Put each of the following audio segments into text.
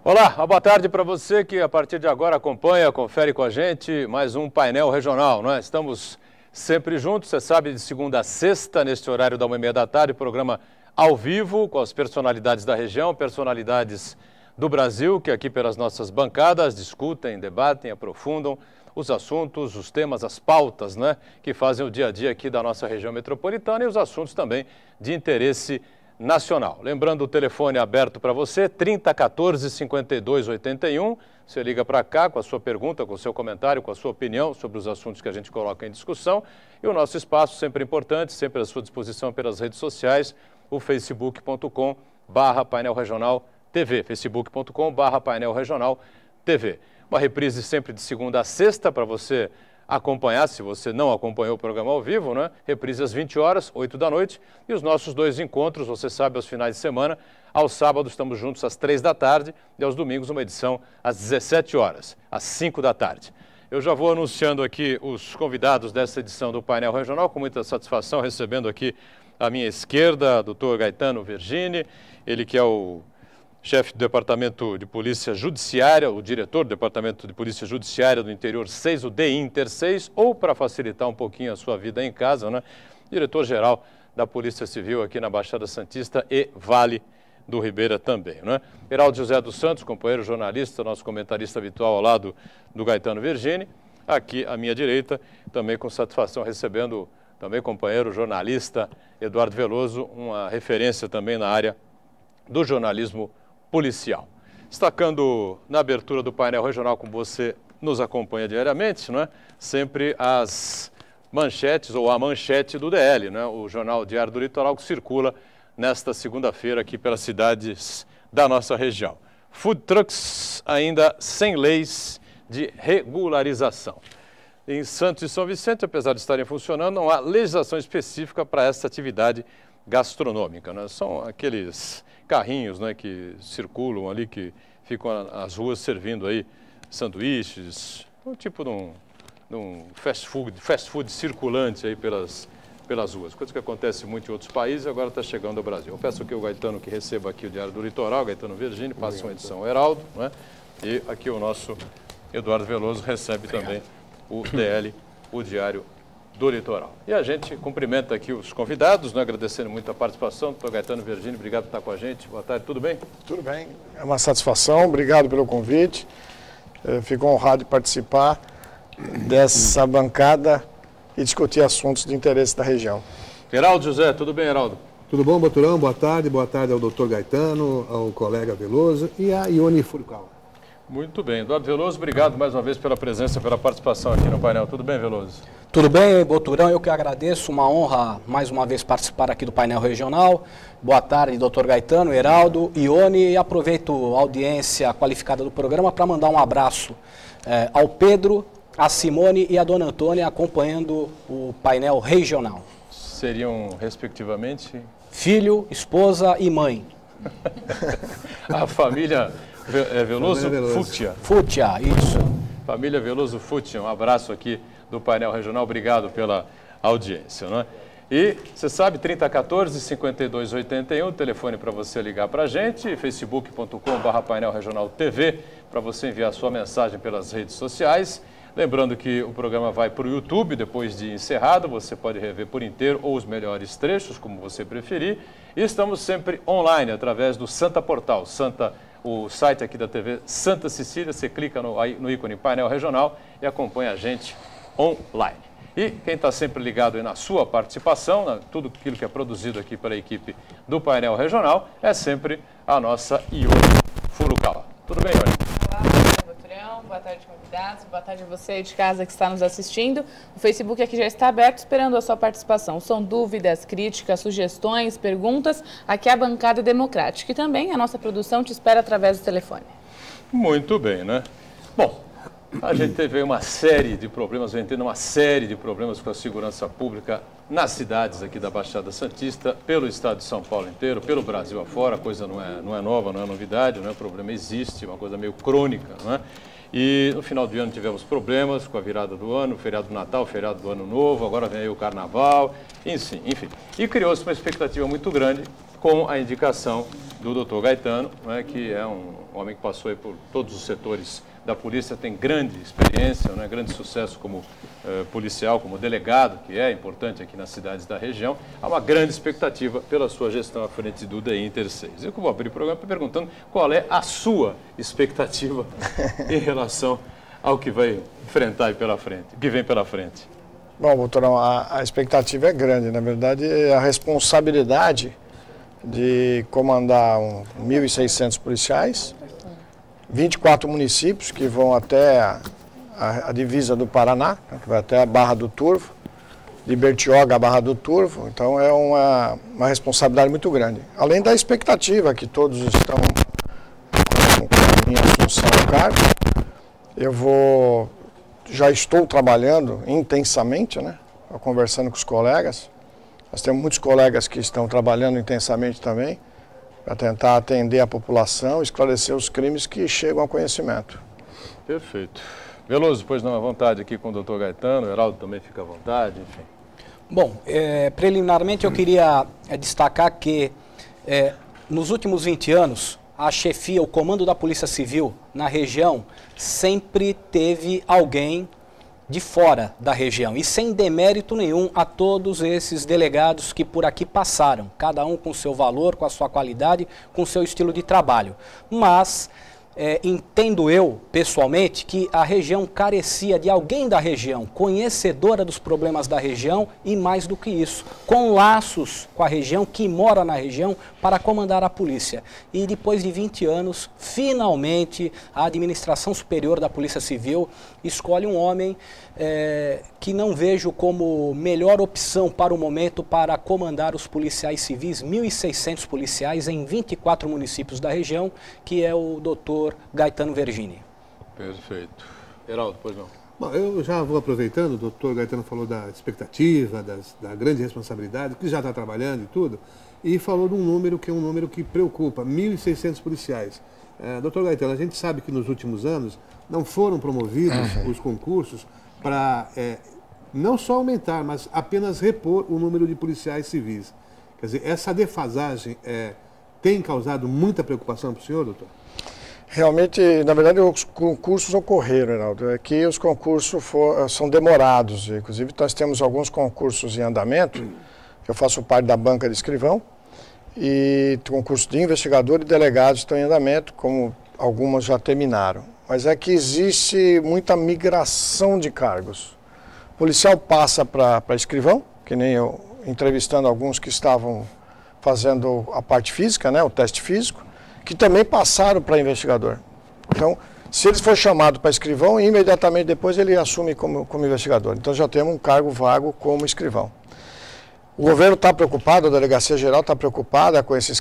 Olá, uma boa tarde para você que a partir de agora acompanha, confere com a gente mais um painel regional, não é? Estamos sempre juntos, você sabe, de segunda a sexta, neste horário da 1h30 da tarde, programa ao vivo com as personalidades da região, personalidades do Brasil, que aqui pelas nossas bancadas discutem, debatem, aprofundam os assuntos, os temas, as pautas, né, que fazem o dia a dia aqui da nossa região metropolitana e os assuntos também de interesse nacional. Lembrando o telefone aberto para você, 3014-5281. Você liga para cá com a sua pergunta, com o seu comentário, com a sua opinião sobre os assuntos que a gente coloca em discussão. E o nosso espaço sempre importante, sempre à sua disposição pelas redes sociais, o facebook.com/painel regional TV, facebook.com/painel regional TV. Uma reprise sempre de segunda a sexta para você acompanhar, se você não acompanhou o programa ao vivo, né? Reprise às 20 horas, 8 da noite. E os nossos dois encontros, você sabe, aos finais de semana. Aos sábados estamos juntos às 3 da tarde e aos domingos uma edição às 17 horas, às 5 da tarde. Eu já vou anunciando aqui os convidados dessa edição do Painel Regional, com muita satisfação, recebendo aqui à minha esquerda, doutor Gaetano Vergini, ele que é o chefe do Departamento de Polícia Judiciária, o diretor do Departamento de Polícia Judiciária do Interior 6, o DINTER 6, ou para facilitar um pouquinho a sua vida em casa, né? Diretor-geral da Polícia Civil aqui na Baixada Santista e Vale do Ribeira também, né? Heraldo José dos Santos, companheiro jornalista, nosso comentarista habitual ao lado do Gaetano Vergini, aqui à minha direita, também com satisfação recebendo também companheiro jornalista Eduardo Veloso, uma referência também na área do jornalismo policial. Destacando na abertura do painel regional, como você nos acompanha diariamente, não é? Sempre as manchetes ou a manchete do DL, né? O Jornal Diário do Litoral, que circula nesta segunda-feira aqui pelas cidades da nossa região. Food trucks ainda sem leis de regularização. Em Santos e São Vicente, apesar de estarem funcionando, não há legislação específica para essa atividade gastronômica, né? São aqueles carrinhos, né, que circulam ali, que ficam nas ruas servindo aí sanduíches, um tipo de um fast food circulante aí pelas ruas, coisa que acontece muito em outros países e agora está chegando ao Brasil. Eu peço que o Gaetano que receba aqui o Diário do Litoral, Gaetano Vergini, passa uma edição ao Heraldo, né? E aqui o nosso Eduardo Veloso recebe também o DL, o Diário do Litoral. E a gente cumprimenta aqui os convidados, né, agradecendo muito a participação. Doutor Gaetano Vergini, obrigado por estar com a gente. Boa tarde, tudo bem? Tudo bem, é uma satisfação, obrigado pelo convite. Eu fico honrado de participar dessa bancada e discutir assuntos de interesse da região. Heraldo José, tudo bem, Heraldo? Tudo bom, Boturão? Boa tarde ao doutor Gaetano, ao colega Veloso e a Ione Furukawa. Muito bem. Eduardo Veloso, obrigado mais uma vez pela presença, pela participação aqui no painel. Tudo bem, Veloso? Tudo bem, Boturão, eu que agradeço, uma honra mais uma vez participar aqui do painel regional. Boa tarde, doutor Gaetano, Heraldo, Ione, e aproveito a audiência qualificada do programa para mandar um abraço ao Pedro, a Simone e a dona Antônia acompanhando o painel regional. Seriam, respectivamente? Filho, esposa e mãe. A família Veloso Futia. Futia, isso. Família Veloso Futia, um abraço aqui do painel regional, obrigado pela audiência, né? E você sabe, 3014-5281, telefone para você ligar para a gente, facebook.com/painel regional TV, para você enviar sua mensagem pelas redes sociais. Lembrando que o programa vai para o YouTube, depois de encerrado, você pode rever por inteiro ou os melhores trechos, como você preferir. E estamos sempre online, através do Santa Portal, o site aqui da TV Santa Cecília. Você clica no ícone painel regional e acompanha a gente online. E quem está sempre ligado aí na sua participação, tudo aquilo que é produzido aqui pela equipe do painel regional, é sempre a nossa Ione Furukawa. Tudo bem, Ione? Olá, boa tarde, Boturão, boa tarde, convidados, boa tarde a você aí de casa que está nos assistindo. O Facebook aqui já está aberto, esperando a sua participação. São dúvidas, críticas, sugestões, perguntas, aqui é a bancada democrática. E também a nossa produção te espera através do telefone. Muito bem, né? Bom, a gente teve uma série de problemas, vem tendo uma série de problemas com a segurança pública nas cidades aqui da Baixada Santista, pelo estado de São Paulo inteiro, pelo Brasil afora. A coisa não é nova, não é novidade, não é? O problema existe, uma coisa meio crônica, não é? E no final do ano tivemos problemas com a virada do ano, o feriado do Natal, o feriado do Ano Novo, agora vem aí o Carnaval, enfim. E criou-se uma expectativa muito grande com a indicação do doutor Gaetano, né, que é um homem que passou aí por todos os setores da polícia, tem grande experiência, né, grande sucesso como policial, como delegado, que é importante aqui nas cidades da região. Há uma grande expectativa pela sua gestão à frente do DI Inter 6. Eu vou abrir o programa perguntando qual é a sua expectativa em relação ao que vai enfrentar aí pela frente, que vem pela frente. Bom, doutorão, a expectativa é grande. Na verdade, a responsabilidade de comandar 1.600 policiais, 24 municípios que vão até a divisa do Paraná, que vai até a Barra do Turvo, de Bertioga à Barra do Turvo. Então é uma responsabilidade muito grande. Além da expectativa que todos estão com a minha função no cargo, já estou trabalhando intensamente, né? Conversando com os colegas. Nós temos muitos colegas que estão trabalhando intensamente também para tentar atender a população, esclarecer os crimes que chegam ao conhecimento. Perfeito. Veloso, pois não, à vontade aqui com o doutor Gaetano, o Heraldo também fica à vontade, enfim. Bom, preliminarmente eu queria destacar que nos últimos 20 anos, a chefia, o comando da Polícia Civil na região sempre teve alguém de fora da região, e sem demérito nenhum a todos esses delegados que por aqui passaram, cada um com seu valor, com a sua qualidade, com seu estilo de trabalho. Mas entendo eu, pessoalmente, que a região carecia de alguém da região, conhecedora dos problemas da região e, mais do que isso, com laços com a região, que mora na região, para comandar a polícia. E depois de 20 anos, finalmente, a Administração Superior da Polícia Civil escolhe um homem que não vejo como melhor opção para o momento para comandar os policiais civis, 1.600 policiais em 24 municípios da região, que é o doutor Gaetano Vergini. Perfeito. Heraldo, pois não. Bom, eu já vou aproveitando, o doutor Gaetano falou da expectativa, da grande responsabilidade, que já está trabalhando e tudo, e falou de um número que é um número que preocupa, 1.600 policiais. Doutor Gaetano, a gente sabe que nos últimos anos não foram promovidos os concursos para não só aumentar, mas apenas repor o número de policiais civis. Quer dizer, essa defasagem tem causado muita preocupação para o senhor, doutor? Realmente, na verdade, os concursos ocorreram, Heraldo. É que os concursos são demorados. Inclusive, nós temos alguns concursos em andamento, que eu faço parte da banca de escrivão, e concursos de investigador e delegados estão em andamento, como algumas já terminaram. Mas é que existe muita migração de cargos. O policial passa para escrivão, que nem eu, entrevistando alguns que estavam fazendo a parte física, né, o teste físico, que também passaram para investigador. Então, se ele for chamado para escrivão, imediatamente depois ele assume como investigador. Então já temos um cargo vago como escrivão. O governo está preocupado, a Delegacia Geral está preocupada com esses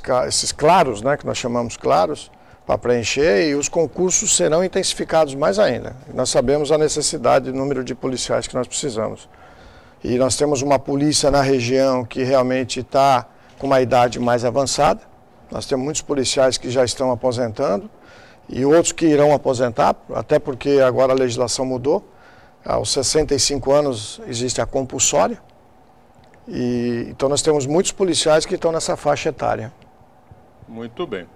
claros, né, que nós chamamos claros, para preencher, e os concursos serão intensificados mais ainda. Nós sabemos a necessidade do número de policiais que nós precisamos. E nós temos uma polícia na região que realmente está com uma idade mais avançada. Nós temos muitos policiais que já estão aposentando e outros que irão aposentar, até porque agora a legislação mudou. Aos 65 anos existe a compulsória. Então nós temos muitos policiais que estão nessa faixa etária. Muito bem.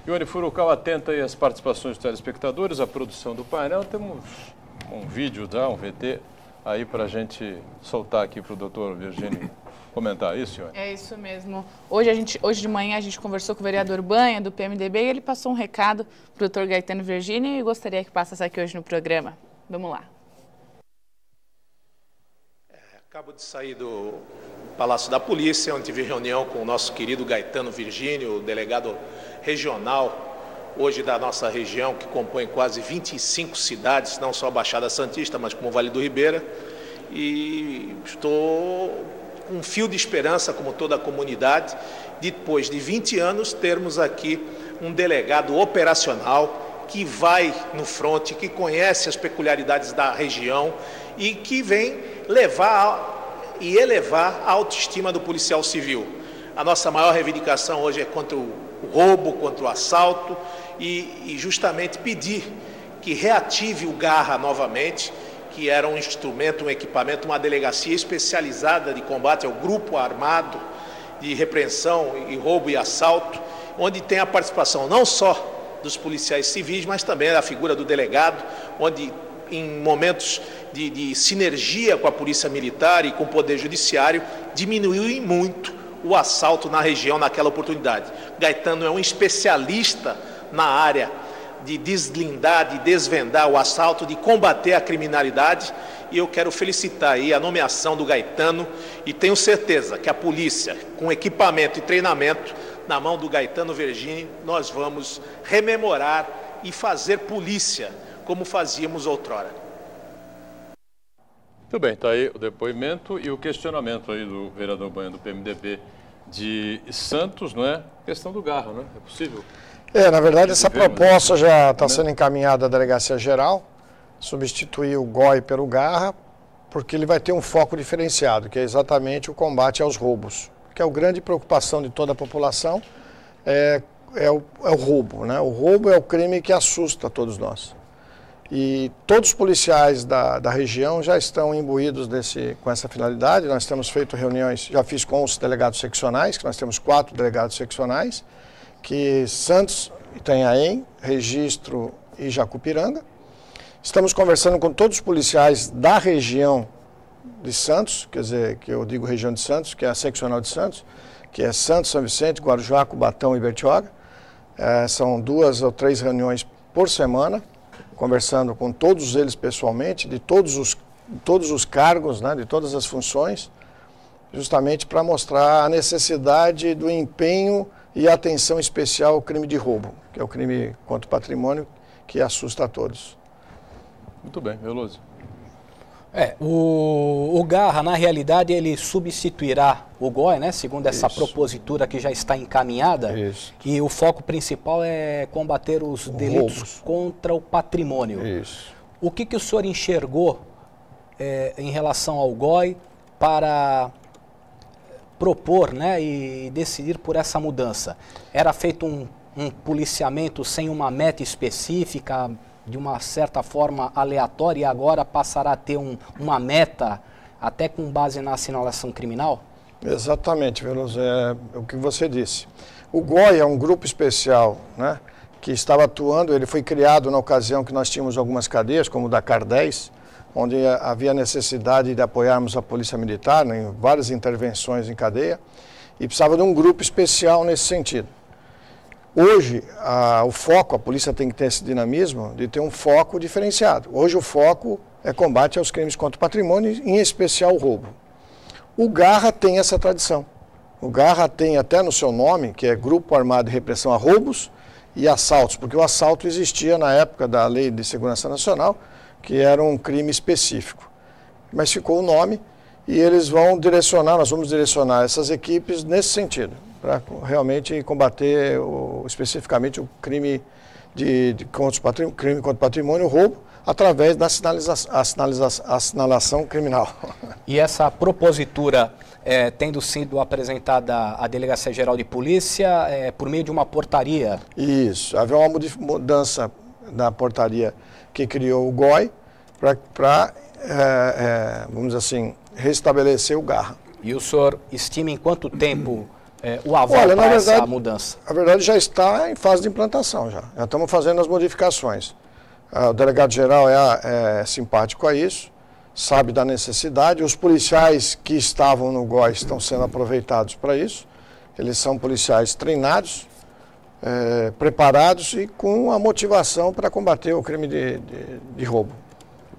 Ione Furukawa, atenta aí às participações dos telespectadores, a produção do painel. Temos um vídeo, um VT, aí para a gente soltar aqui para o doutor Vergini comentar isso, Ione? É isso mesmo. Hoje de manhã a gente conversou com o vereador Banha, do PMDB, e ele passou um recado para o doutor Gaetano Vergini e gostaria que passasse aqui hoje no programa. Vamos lá. Acabo de sair do Palácio da Polícia, onde tive reunião com o nosso querido Gaetano Vergini, o delegado regional hoje da nossa região, que compõe quase 25 cidades, não só a Baixada Santista, mas como o Vale do Ribeira. E estou com um fio de esperança, como toda a comunidade, depois de 20 anos, termos aqui um delegado operacional que vai no fronte, que conhece as peculiaridades da região e que vem levar e elevar a autoestima do policial civil. A nossa maior reivindicação hoje é contra o roubo, contra o assalto e justamente pedir que reative o Garra novamente, que era um instrumento, um equipamento, uma delegacia especializada de combate ao grupo armado de repreensão e roubo e assalto, onde tem a participação não só dos policiais civis, mas também da figura do delegado, onde em momentos de sinergia com a Polícia Militar e com o Poder Judiciário, diminuiu em muito o assalto na região naquela oportunidade. Gaetano é um especialista na área de deslindar, de desvendar o assalto, de combater a criminalidade, e eu quero felicitar aí a nomeação do Gaetano, e tenho certeza que a polícia, com equipamento e treinamento, na mão do Gaetano Vergini, nós vamos rememorar e fazer polícia como fazíamos outrora. Muito bem, está aí o depoimento e o questionamento aí do vereador Banha do PMDB de Santos, não é? Questão do Garra, não é? É possível? Na verdade, essa proposta já está sendo encaminhada à Delegacia Geral, substituir o GOI pelo Garra, porque ele vai ter um foco diferenciado, que é exatamente o combate aos roubos, que é a grande preocupação de toda a população, é o roubo, né? O roubo é o crime que assusta todos nós. E todos os policiais da região já estão imbuídos com essa finalidade. Nós temos feito reuniões, já fiz com os delegados seccionais, que nós temos 4 delegados seccionais, que Santos, Itanhaém, Registro e Jacupiranga. Estamos conversando com todos os policiais da região de Santos, quer dizer, que eu digo região de Santos, que é a seccional de Santos, que é Santos, São Vicente, Guarujá, Cubatão e Bertioga. São 2 ou 3 reuniões por semana, conversando com todos eles pessoalmente, de todos os cargos, né, de todas as funções, justamente para mostrar a necessidade do empenho e atenção especial ao crime de roubo, que é o crime contra o patrimônio que assusta a todos. Muito bem, Veloso. O Garra, na realidade, ele substituirá o GOI, né, segundo essa propositura que já está encaminhada. Isso. E o foco principal é combater os delitos contra o patrimônio. Isso. O que o senhor enxergou em relação ao GOI para propor, né, e decidir por essa mudança? Era feito um policiamento sem uma meta específica, de uma certa forma aleatória, e agora passará a ter uma meta, até com base na assinalação criminal? Exatamente, Veloso, é o que você disse. O GOI é um grupo especial, né, que estava atuando, ele foi criado na ocasião que nós tínhamos algumas cadeias, como o da CAR 10, onde havia necessidade de apoiarmos a Polícia Militar, né, em várias intervenções em cadeia, e precisava de um grupo especial nesse sentido. Hoje, o foco, a polícia tem que ter esse dinamismo de ter um foco diferenciado. Hoje o foco é combate aos crimes contra o patrimônio, em especial o roubo. O Garra tem essa tradição. O Garra tem até no seu nome, que é Grupo Armado de Repressão a Roubos e Assaltos, porque o assalto existia na época da Lei de Segurança Nacional, que era um crime específico. Mas ficou o nome e eles vão direcionar, nós vamos direcionar essas equipes nesse sentido, para realmente combater especificamente o crime crime contra o patrimônio, o roubo, através da assinalação criminal. E essa propositura, tendo sido apresentada à Delegacia Geral de Polícia, por meio de uma portaria? Isso, havia uma mudança na portaria que criou o GOI para, vamos dizer assim, restabelecer o Garra. E o senhor estima em quanto tempo o aval para essa mudança? Na verdade, já está em fase de implantação. Já estamos fazendo as modificações. O delegado-geral é simpático a isso, sabe da necessidade. Os policiais que estavam no GOI estão sendo aproveitados para isso. Eles são policiais treinados, preparados e com a motivação para combater o crime de roubo.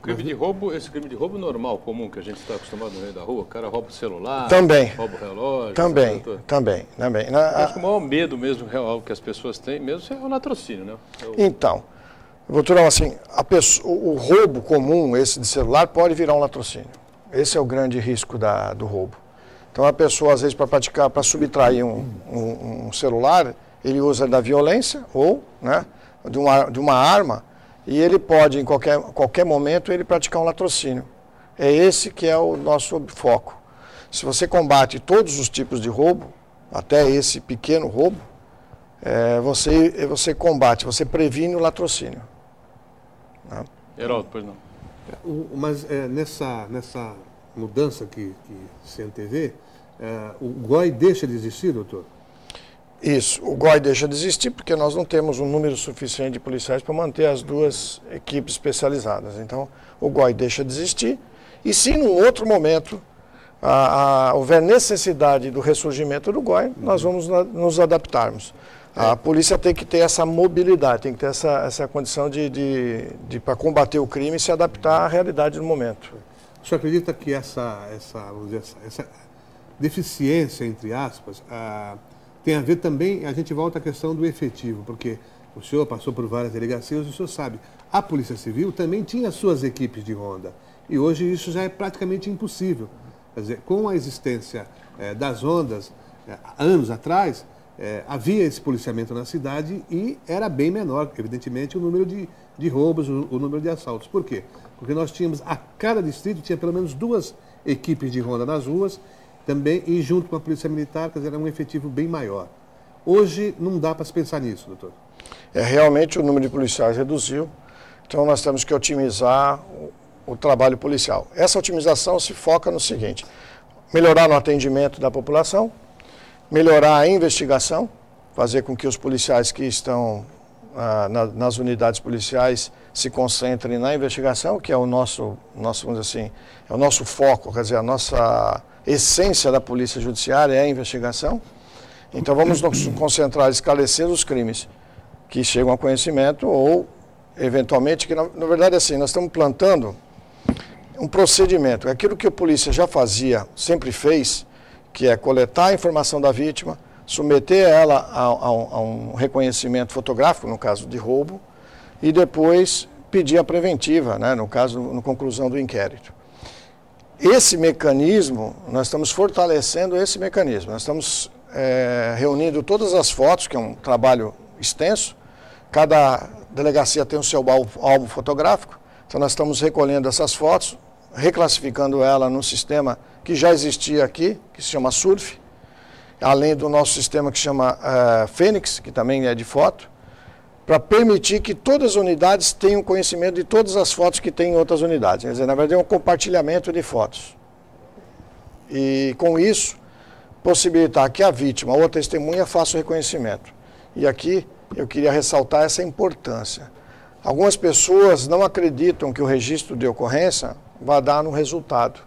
Crime de roubo, esse crime de roubo normal, comum, que a gente está acostumado no meio da rua, o cara rouba o celular, também, rouba o relógio... Também. Acho que o maior medo mesmo real que as pessoas têm mesmo é o latrocínio, né? Então, vou dizer assim, o roubo comum, esse de celular, pode virar um latrocínio. Esse é o grande risco do roubo. Então a pessoa, às vezes, para subtrair um celular, ele usa da violência ou, né, de uma arma, e ele pode, em qualquer momento, ele praticar um latrocínio. É esse que é o nosso foco. Se você combate todos os tipos de roubo, até esse pequeno roubo, você combate, você previne o latrocínio. Né? Heraldo, pois não. Mas nessa mudança que se antevê, o GOI deixa de existir, doutor? Isso, o GOI deixa de existir porque nós não temos um número suficiente de policiais para manter as duas equipes especializadas. Então, o GOI deixa de existir e se num outro momento houver necessidade do ressurgimento do GOI, nós vamos nos adaptarmos. A polícia tem que ter essa mobilidade, tem que ter essa condição para combater o crime e se adaptar à realidade do momento. O senhor acredita que essa deficiência, entre aspas, tem a ver também, a gente volta à questão do efetivo, porque o senhor passou por várias delegacias e o senhor sabe, a Polícia Civil também tinha suas equipes de ronda e hoje isso já é praticamente impossível. Quer dizer, com a existência das rondas, anos atrás, havia esse policiamento na cidade e era bem menor, evidentemente, o número de roubos, o número de assaltos. Por quê? Porque nós tínhamos, a cada distrito tinha pelo menos 2 equipes de ronda nas ruas também e junto com a Polícia Militar, quer dizer, era um efetivo bem maior. Hoje não dá para se pensar nisso, doutor. Realmente o número de policiais reduziu, então nós temos que otimizar o trabalho policial. Essa otimização se foca no seguinte: melhorar no atendimento da população, melhorar a investigação, fazer com que os policiais que estão nas unidades policiais se concentrem na investigação, que é o nosso, vamos dizer assim, é o nosso foco, quer dizer, a nossa essência da polícia judiciária é a investigação. Então vamos nos concentrar, esclarecer os crimes que chegam a conhecimento ou, eventualmente, que na verdade assim, nós estamos plantando um procedimento, aquilo que a polícia já fazia, sempre fez, que é coletar a informação da vítima, submeter ela a um reconhecimento fotográfico, no caso de roubo, e depois pedir a preventiva, né, no caso, na conclusão do inquérito. Esse mecanismo, nós estamos fortalecendo esse mecanismo, nós estamos reunindo todas as fotos, que é um trabalho extenso, cada delegacia tem o seu álbum fotográfico, então nós estamos recolhendo essas fotos, reclassificando ela no sistema que já existia aqui, que se chama SURF, além do nosso sistema que se chama Fênix, que também é de foto, para permitir que todas as unidades tenham conhecimento de todas as fotos que tem em outras unidades. Quer dizer, na verdade é um compartilhamento de fotos. E com isso, possibilitar que a vítima ou a testemunha faça o reconhecimento. E aqui eu queria ressaltar essa importância. Algumas pessoas não acreditam que o registro de ocorrência vai dar no resultado.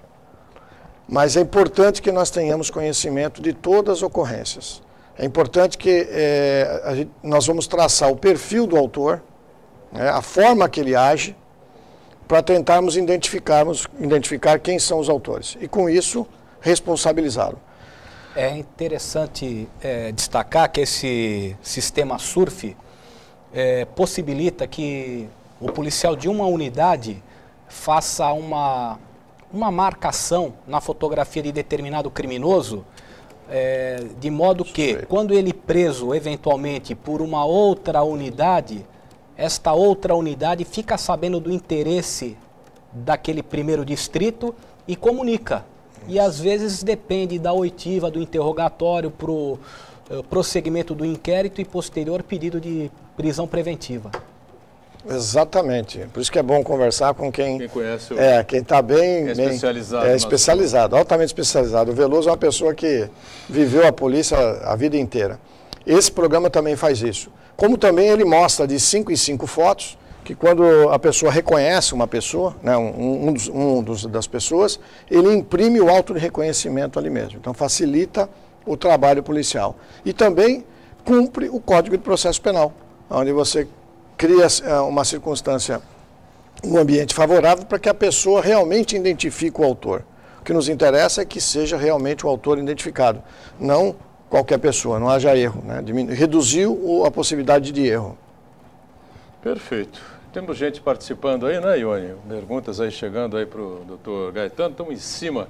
Mas é importante que nós tenhamos conhecimento de todas as ocorrências. É importante que nós vamos traçar o perfil do autor, né, a forma que ele age, para tentarmos identificar quem são os autores. E com isso, responsabilizá-lo. É interessante destacar que esse sistema SURF possibilita que o policial de uma unidade faça uma marcação na fotografia de determinado criminoso, de modo que, quando ele preso eventualmente por uma outra unidade, esta outra unidade fica sabendo do interesse daquele primeiro distrito e comunica. E às vezes depende da oitiva, do interrogatório para o prosseguimento do inquérito e posterior pedido de prisão preventiva. Exatamente. Por isso que é bom conversar com quem conhece quem está bem especializado, altamente especializado. O Veloso é uma pessoa que viveu a polícia a vida inteira. Esse programa também faz isso. Como também ele mostra de 5 em 5 fotos, que quando a pessoa reconhece uma pessoa, né, das pessoas, ele imprime o auto de reconhecimento ali mesmo. Então facilita o trabalho policial. E também cumpre o Código de Processo Penal, onde você cria uma circunstância, um ambiente favorável para que a pessoa realmente identifique o autor. O que nos interessa é que seja realmente o autor identificado, não qualquer pessoa, não haja erro, né? Reduziu a possibilidade de erro. Perfeito. Temos gente participando aí, né, Ione? Perguntas aí chegando aí para o doutor Gaetano. Estamos em cima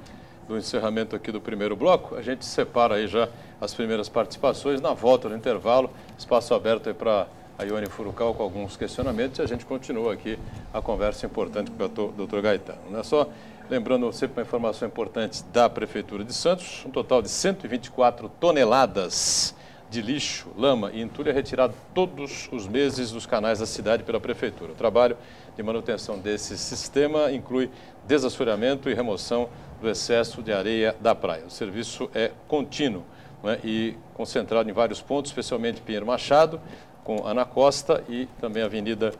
do encerramento aqui do primeiro bloco. A gente separa aí já as primeiras participações. Na volta do intervalo, espaço aberto aí para a Ione Furukawa com alguns questionamentos e a gente continua aqui a conversa importante com o doutor Gaetano. Não é só, lembrando sempre uma informação importante da Prefeitura de Santos, um total de 124 toneladas de lixo, lama e entulho é retirado todos os meses dos canais da cidade pela Prefeitura. O trabalho de manutenção desse sistema inclui desassoreamento e remoção do excesso de areia da praia. O serviço é contínuo, né, e concentrado em vários pontos, especialmente Pinheiro Machado, com Ana Costa e também a Avenida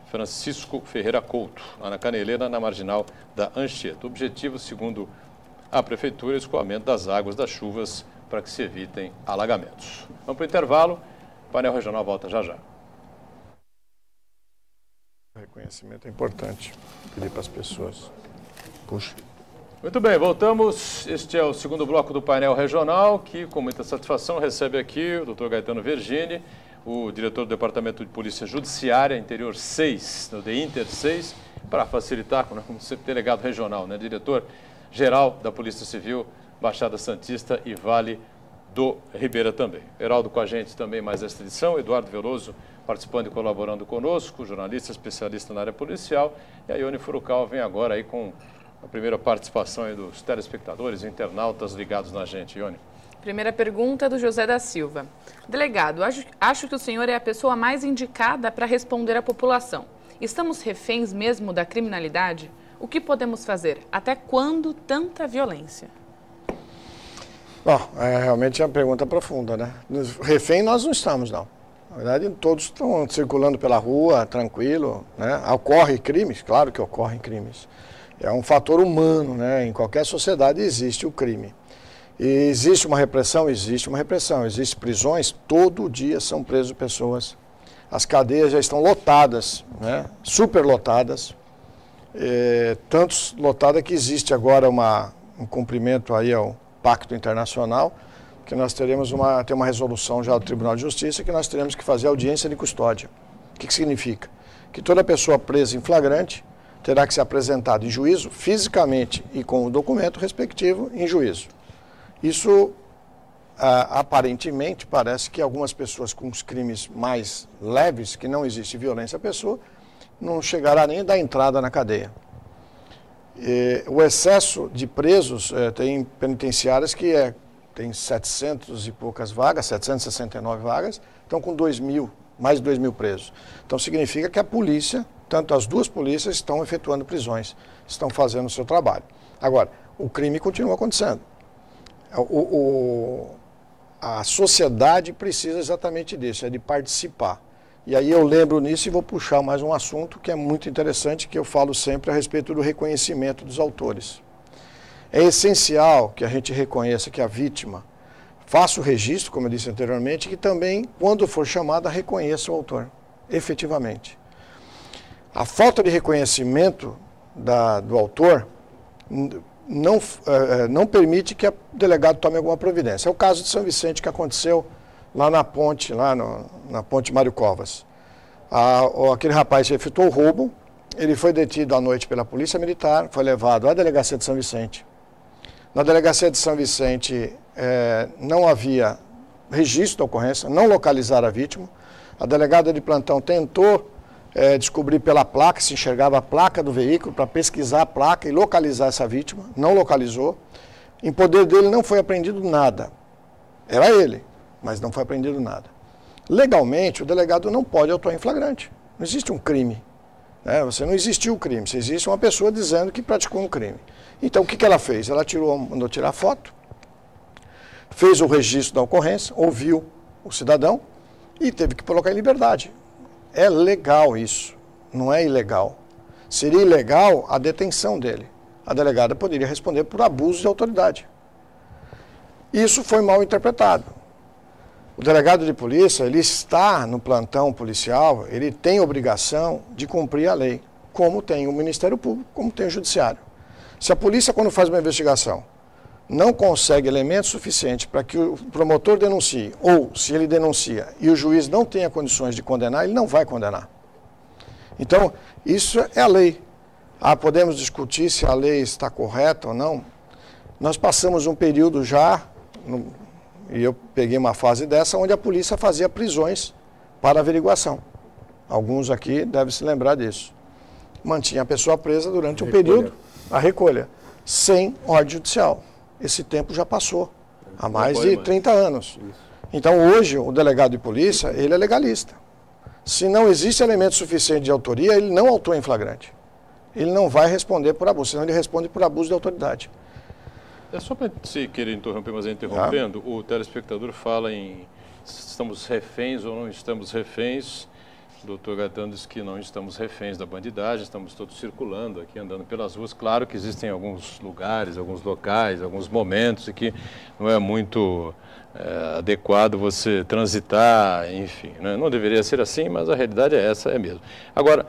Francisco Ferreira Couto, na Caneleira, na marginal da Anchieta. O objetivo, segundo a Prefeitura, é o escoamento das águas das chuvas para que se evitem alagamentos. Vamos para o intervalo. O painel regional volta já já. O reconhecimento é importante. Pedir para as pessoas. Puxa. Muito bem, voltamos. Este é o segundo bloco do painel regional, que com muita satisfação recebe aqui o Dr. Gaetano Virgini, o diretor do Departamento de Polícia Judiciária, Interior 6, no DEINTER 6, para facilitar, como delegado regional, né, diretor-geral da Polícia Civil, Baixada Santista e Vale do Ribeira também. Heraldo com a gente também mais esta edição, Eduardo Veloso participando e colaborando conosco, jornalista especialista na área policial, e a Ione Furukawa vem agora aí com a primeira participação aí dos telespectadores e internautas ligados na gente. Ione. Primeira pergunta do José da Silva. Delegado, acho que o senhor é a pessoa mais indicada para responder à população. Estamos reféns mesmo da criminalidade? O que podemos fazer? Até quando tanta violência? Bom, realmente é uma pergunta profunda, né? Refém nós não estamos, não. Na verdade, todos estão circulando pela rua, tranquilo, né? Ocorrem crimes, claro que ocorrem crimes. É um fator humano, né? Em qualquer sociedade existe o crime. E existe uma repressão? Existe uma repressão. Existem prisões, todo dia são presos pessoas. As cadeias já estão lotadas, né? Superlotadas. Tanto lotada que existe agora um cumprimento aí ao Pacto Internacional, que nós teremos tem uma resolução já do Tribunal de Justiça que nós teremos que fazer audiência de custódia. O que significa? Que toda pessoa presa em flagrante terá que ser apresentada em juízo, fisicamente e com o documento respectivo em juízo. Isso, aparentemente, parece que algumas pessoas com os crimes mais leves, que não existe violência à pessoa, não chegará nem a dar entrada na cadeia. O excesso de presos, tem penitenciárias que tem 700 e poucas vagas, 769 vagas, estão com mais de 2.000 presos. Então significa que a polícia, tanto as duas polícias, estão efetuando prisões, estão fazendo o seu trabalho. Agora, o crime continua acontecendo. A sociedade precisa exatamente disso, é de participar. E aí eu lembro nisso e vou puxar mais um assunto que é muito interessante, que eu falo sempre a respeito do reconhecimento dos autores. É essencial que a gente reconheça que a vítima faça o registro, como eu disse anteriormente, e que também, quando for chamada, reconheça o autor, efetivamente. A falta de reconhecimento do autor não permite que o delegado tome alguma providência. É o caso de São Vicente que aconteceu lá na ponte, na ponte Mário Covas. Aquele rapaz efetuou o roubo, ele foi detido à noite pela Polícia Militar, foi levado à delegacia de São Vicente. Na delegacia de São Vicente não havia registro da ocorrência, não localizaram a vítima. A delegada de plantão tentou descobrir pela placa, se enxergava a placa do veículo, para pesquisar a placa e localizar essa vítima, não localizou. Em poder dele não foi apreendido nada. Era ele, mas não foi apreendido nada. Legalmente, o delegado não pode autuar em flagrante. Não existe um crime. Você não existiu o crime, você existe uma pessoa dizendo que praticou um crime. Então, o que ela fez? Ela mandou tirar foto, fez o registro da ocorrência, ouviu o cidadão e teve que colocar em liberdade. É legal isso, não é ilegal. Seria ilegal a detenção dele. A delegada poderia responder por abuso de autoridade. Isso foi mal interpretado. O delegado de polícia, ele está no plantão policial, ele tem obrigação de cumprir a lei, como tem o Ministério Público, como tem o Judiciário. Se a polícia, quando faz uma investigação, não consegue elementos suficientes para que o promotor denuncie, ou se ele denuncia e o juiz não tenha condições de condenar, ele não vai condenar. Então, isso é a lei. Podemos discutir se a lei está correta ou não. Nós passamos um período já, e eu peguei uma fase dessa, onde a polícia fazia prisões para averiguação. Alguns aqui devem se lembrar disso. Mantinha a pessoa presa durante um período, a recolha, sem ordem judicial. Esse tempo já passou, há mais de 30 anos. Então, hoje, o delegado de polícia, ele é legalista. Se não existe elemento suficiente de autoria, ele não autua em flagrante. Ele não vai responder por abuso, senão ele responde por abuso de autoridade. É só para se querer interromper, mas interrompendo, o telespectador fala em estamos reféns ou não estamos reféns. O doutor Gaetano diz que não estamos reféns da bandidagem, estamos todos circulando aqui, andando pelas ruas. Claro que existem alguns lugares, alguns locais, alguns momentos em que não é muito adequado você transitar, enfim, né? Não deveria ser assim, mas a realidade é essa, é mesmo. Agora,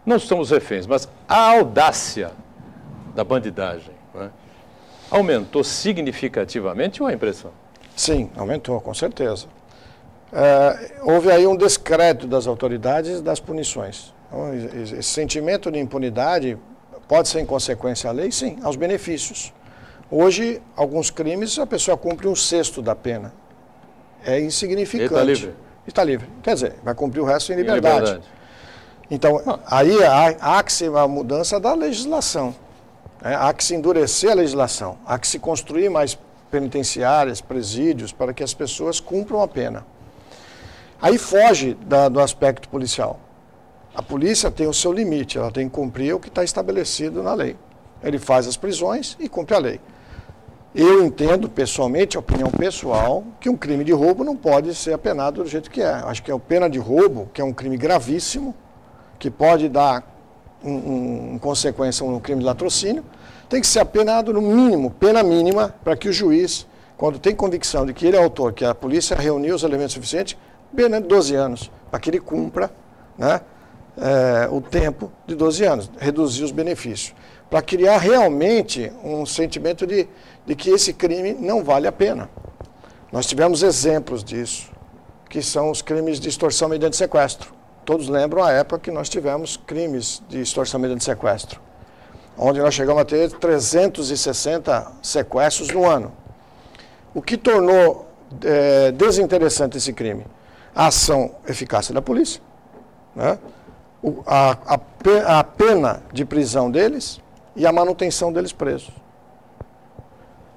não estamos reféns, mas a audácia da bandidagem, né, aumentou significativamente ou a impressão? Sim, aumentou, com certeza. Houve aí um descrédito das autoridades das punições. Então, esse sentimento de impunidade pode ser em consequência à lei? Sim, aos benefícios. Hoje, alguns crimes, a pessoa cumpre 1/6 da pena. É insignificante. Ele está livre? Está livre. Quer dizer, vai cumprir o resto em liberdade. Então, aí há que ser uma mudança da legislação. Há que se endurecer a legislação. Há que se construir mais penitenciárias, presídios, para que as pessoas cumpram a pena. Aí foge do aspecto policial. A polícia tem o seu limite, ela tem que cumprir o que está estabelecido na lei. Ele faz as prisões e cumpre a lei. Eu entendo, pessoalmente, a opinião pessoal, que um crime de roubo não pode ser apenado do jeito que é. Acho que a pena de roubo, que é um crime gravíssimo, que pode dar, em consequência, um crime de latrocínio, tem que ser apenado no mínimo, pena mínima, para que o juiz, quando tem convicção de que ele é autor, que a polícia reuniu os elementos suficientes, pena de 12 anos, para que ele cumpra, né, o tempo de 12 anos, reduzir os benefícios, para criar realmente um sentimento de que esse crime não vale a pena. Nós tivemos exemplos disso, que são os crimes de extorsão mediante sequestro. Todos lembram a época que nós tivemos crimes de extorsão mediante sequestro, onde nós chegamos a ter 360 sequestros no ano. O que tornou desinteressante esse crime? A ação eficácia da polícia, né? A pena de prisão deles e a manutenção deles presos.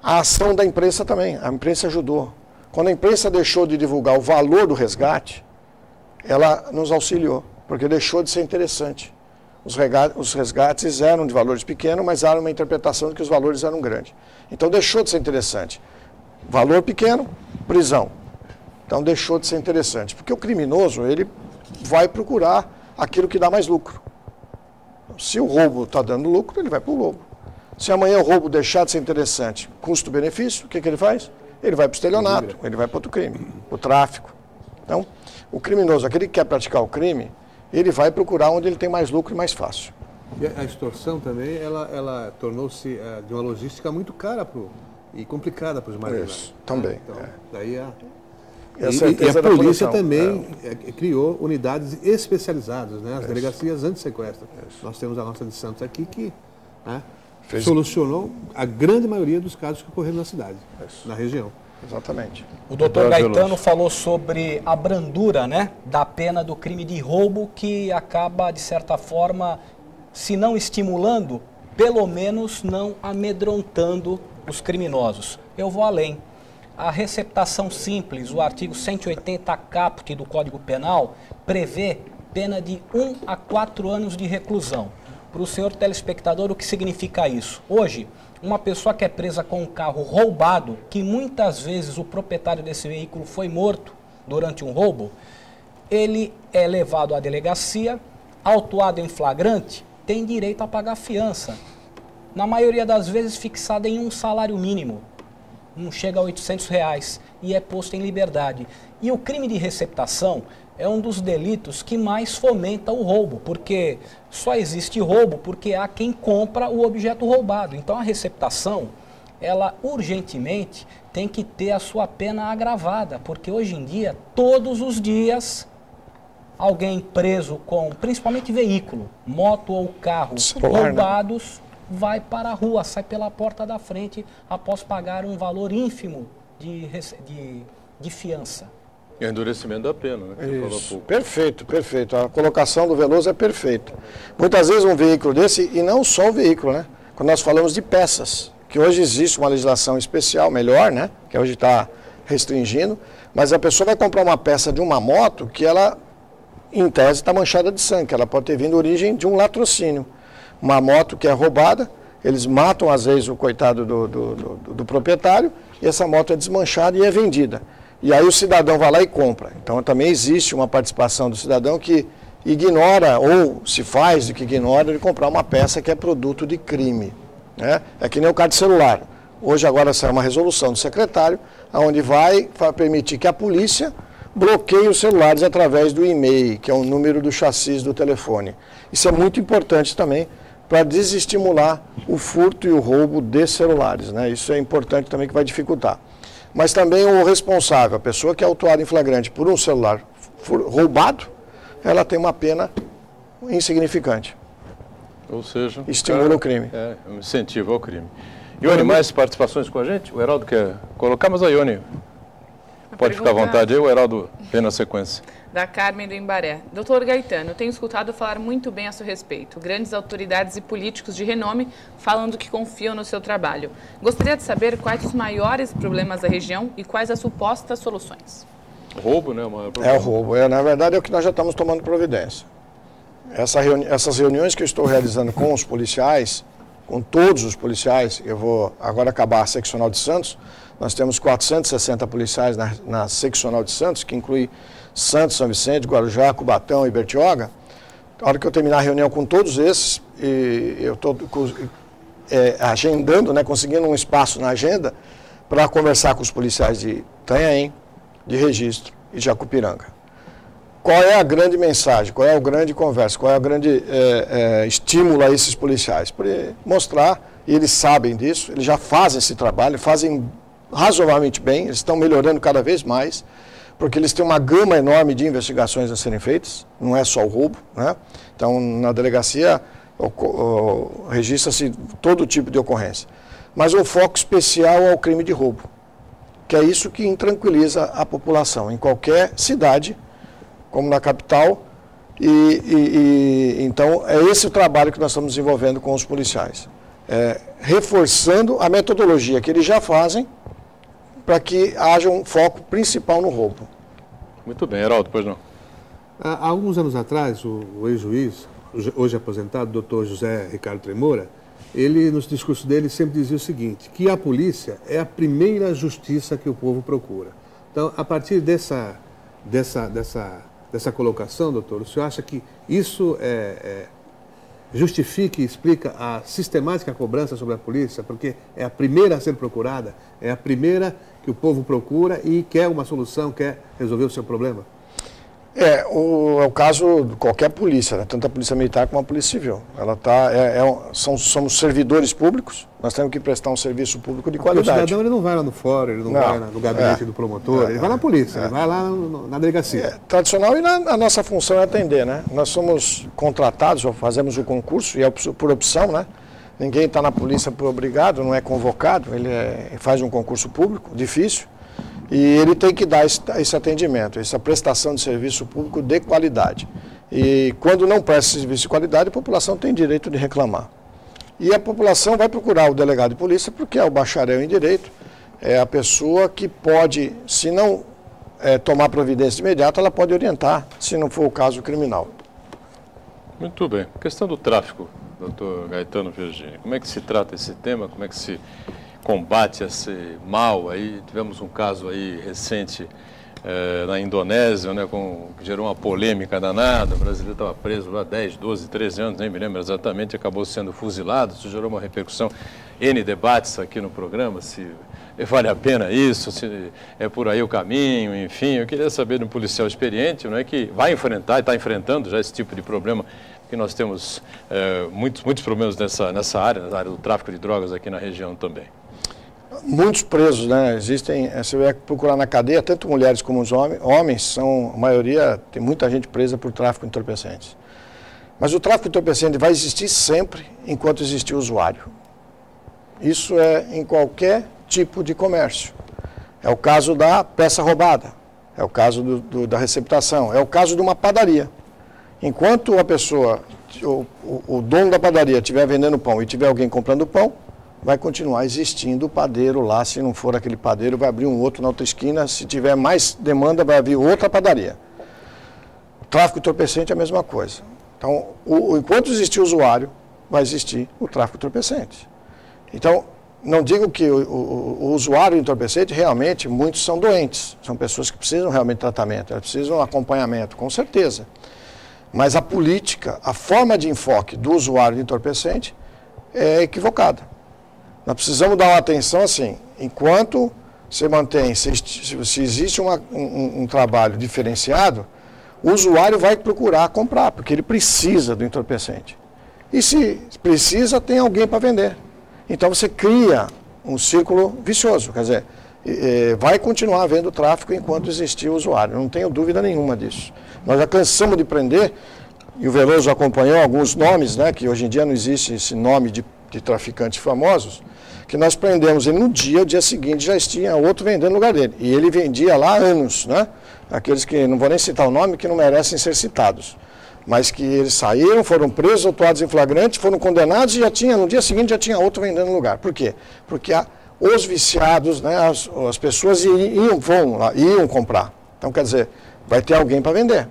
A ação da imprensa também, a imprensa ajudou. Quando a imprensa deixou de divulgar o valor do resgate, ela nos auxiliou, porque deixou de ser interessante. Os resgates eram de valores pequenos, mas era uma interpretação de que os valores eram grandes. Então deixou de ser interessante. Valor pequeno, prisão. Então deixou de ser interessante, porque o criminoso, ele vai procurar aquilo que dá mais lucro. Se o roubo está dando lucro, ele vai para o roubo. Se amanhã o roubo deixar de ser interessante, custo-benefício, o que ele faz? Ele vai para o estelionato, ele vai para outro crime, o tráfico. Então, o criminoso, aquele que quer praticar o crime, ele vai procurar onde ele tem mais lucro e mais fácil. E a extorsão também, ela tornou-se de uma logística muito cara e complicada para os marginais. Isso, também. Então, daí E a polícia também criou unidades especializadas, né? As delegacias anti-sequestro. Nós temos a nossa de Santos aqui que solucionou a grande maioria dos casos que ocorreram na cidade, na região. Exatamente. O doutor Gaetano falou sobre a brandura, né, da pena do crime de roubo, que acaba, de certa forma, se não estimulando, pelo menos não amedrontando os criminosos. Eu vou além. A receptação simples, o artigo 180 caput do Código Penal, prevê pena de 1 a 4 anos de reclusão. Para o senhor telespectador, o que significa isso? Hoje, uma pessoa que é presa com um carro roubado, que muitas vezes o proprietário desse veículo foi morto durante um roubo, ele é levado à delegacia, autuado em flagrante, tem direito a pagar fiança. Na maioria das vezes fixada em um salário mínimo. Não chega a R$800 e é posto em liberdade. E o crime de receptação é um dos delitos que mais fomenta o roubo, porque só existe roubo porque há quem compra o objeto roubado. Então a receptação, ela urgentemente tem que ter a sua pena agravada, porque hoje em dia, todos os dias, alguém preso com, principalmente veículo, moto ou carro, roubados, vai para a rua, sai pela porta da frente após pagar um valor ínfimo de fiança. E o endurecimento da pena, né? Isso. Perfeito, perfeito. A colocação do Veloso é perfeita. Muitas vezes um veículo desse, e não só o veículo, né? Quando nós falamos de peças, que hoje existe uma legislação especial, melhor, né? Que hoje está restringindo, mas a pessoa vai comprar uma peça de uma moto que ela, em tese, está manchada de sangue, ela pode ter vindo origem de um latrocínio. Uma moto que é roubada, eles matam às vezes o coitado do proprietário, e essa moto é desmanchada e é vendida. E aí o cidadão vai lá e compra. Então também existe uma participação do cidadão que ignora, ou se faz de que ignora, de comprar uma peça que é produto de crime. Né? É que nem o caso de celular. Hoje agora sai uma resolução do secretário, onde vai permitir que a polícia bloqueie os celulares através do e-mail, que é o número do chassi do telefone. Isso é muito importante também para desestimular o furto e o roubo de celulares. Né? Isso é importante também, que vai dificultar. Mas também o responsável, a pessoa que é autuada em flagrante por um celular roubado, ela tem uma pena insignificante. Ou seja, estimula o crime. É um incentivo ao crime. Ione, mais participações com a gente? O Heraldo quer colocar, mas a Ione pode ficar à vontade aí, o Heraldo vem na sequência. Da Carmen do Embaré. Doutor Gaetano, tenho escutado falar muito bem a seu respeito. Grandes autoridades e políticos de renome falando que confiam no seu trabalho. Gostaria de saber quais os maiores problemas da região e quais as supostas soluções. O roubo, né? O maior problema. É o roubo. Na verdade, é o que nós já estamos tomando providência. Essas reuniões que eu estou realizando com os policiais, com todos os policiais, eu vou agora acabar a seccional de Santos, nós temos 460 policiais na seccional de Santos, que inclui Santos, São Vicente, Guarujá, Cubatão e Bertioga. Na hora que eu terminar a reunião com todos esses, eu estou agendando, né, conseguindo um espaço na agenda para conversar com os policiais de Itanhaém, de Registro e Jacupiranga. Qual é a grande mensagem, qual é a grande conversa, qual é o grande estímulo a esses policiais? Para mostrar, e eles sabem disso, eles já fazem esse trabalho, fazem razoavelmente bem, eles estão melhorando cada vez mais, porque eles têm uma gama enorme de investigações a serem feitas, não é só o roubo, né? Então, na delegacia, registra-se todo tipo de ocorrência. Mas um foco especial ao crime de roubo, que é isso que intranquiliza a população, em qualquer cidade, como na capital, então é esse o trabalho que nós estamos desenvolvendo com os policiais, reforçando a metodologia que eles já fazem, para que haja um foco principal no roubo. Muito bem, Heraldo, pois não. Há alguns anos atrás, o ex-juiz, hoje aposentado, doutor José Ricardo Tremora, ele, nos discursos dele, sempre dizia o seguinte, que a polícia é a primeira justiça que o povo procura. Então, a partir dessa colocação, doutor, o senhor acha que isso justifica e explica a sistemática cobrança sobre a polícia, porque é a primeira a ser procurada, é a primeira que o povo procura e quer uma solução, quer resolver o seu problema? É o caso de qualquer polícia, né? Tanto a polícia militar como a polícia civil. Ela somos servidores públicos, nós temos que prestar um serviço público de qualidade. O cidadão ele não vai lá no fórum, ele não vai no gabinete do promotor, ele vai na polícia, ele vai lá na delegacia. Tradicional, e a nossa função é atender, né? Nós somos contratados, ou fazemos o concurso, e é por opção, né? Ninguém está na polícia por obrigado, não é convocado, ele faz um concurso público, difícil, e ele tem que dar esse atendimento, essa prestação de serviço público de qualidade. E quando não presta serviço de qualidade, a população tem direito de reclamar. E a população vai procurar o delegado de polícia porque é o bacharel em direito, é a pessoa que pode, se não tomar providência imediata, ela pode orientar, se não for o caso criminal. Muito bem. Questão do tráfico, doutor Gaetano Virgínio. Como é que se trata esse tema? Como é que se combate esse mal? Aí tivemos um caso aí recente na Indonésia, né, que gerou uma polêmica danada. O brasileiro estava preso lá 10, 12, 13 anos, nem me lembro exatamente, acabou sendo fuzilado. Isso gerou uma repercussão, N debates aqui no programa, se vale a pena isso, se é por aí o caminho, enfim. Eu queria saber de um policial experiente, não é, que vai enfrentar e está enfrentando já esse tipo de problema, que nós temos muitos problemas nessa área, na área do tráfico de drogas aqui na região também. Muitos presos, né? Existem, você vai procurar na cadeia, tanto mulheres como os homens, a maioria, tem muita gente presa por tráfico de entorpecentes. Mas o tráfico de entorpecentes vai existir sempre enquanto existir usuário. Isso é em qualquer tipo de comércio. É o caso da peça roubada, é o caso da receptação, é o caso de uma padaria. Enquanto a pessoa, o dono da padaria estiver vendendo pão e tiver alguém comprando pão, vai continuar existindo o padeiro lá. Se não for aquele padeiro, vai abrir um outro na outra esquina. Se tiver mais demanda, vai abrir outra padaria. O tráfico entorpecente é a mesma coisa. Então, enquanto existir usuário, vai existir o tráfico entorpecente. Então, não digo que o usuário entorpecente, realmente, muitos são doentes. São pessoas que precisam realmente de tratamento, elas precisam de acompanhamento, com certeza. Mas a política, a forma de enfoque do usuário de entorpecente é equivocada. Nós precisamos dar uma atenção assim, enquanto você mantém, se existe um trabalho diferenciado, o usuário vai procurar comprar, porque ele precisa do entorpecente. E se precisa, tem alguém para vender. Então você cria um círculo vicioso, quer dizer, vai continuar havendo tráfico enquanto existir o usuário, não tenho dúvida nenhuma disso. Nós já cansamos de prender, e o Veloso acompanhou alguns nomes, né, que hoje em dia não existe esse nome de traficantes famosos, que nós prendemos ele no dia, o dia seguinte já tinha outro vendendo no lugar dele. E ele vendia lá há anos, né? Aqueles que, não vou nem citar o nome, que não merecem ser citados. Mas que eles saíram, foram presos, autuados em flagrante, foram condenados e no dia seguinte já tinha outro vendendo no lugar. Por quê? Porque os viciados, né, as pessoas iam comprar. Então, quer dizer, vai ter alguém para vender.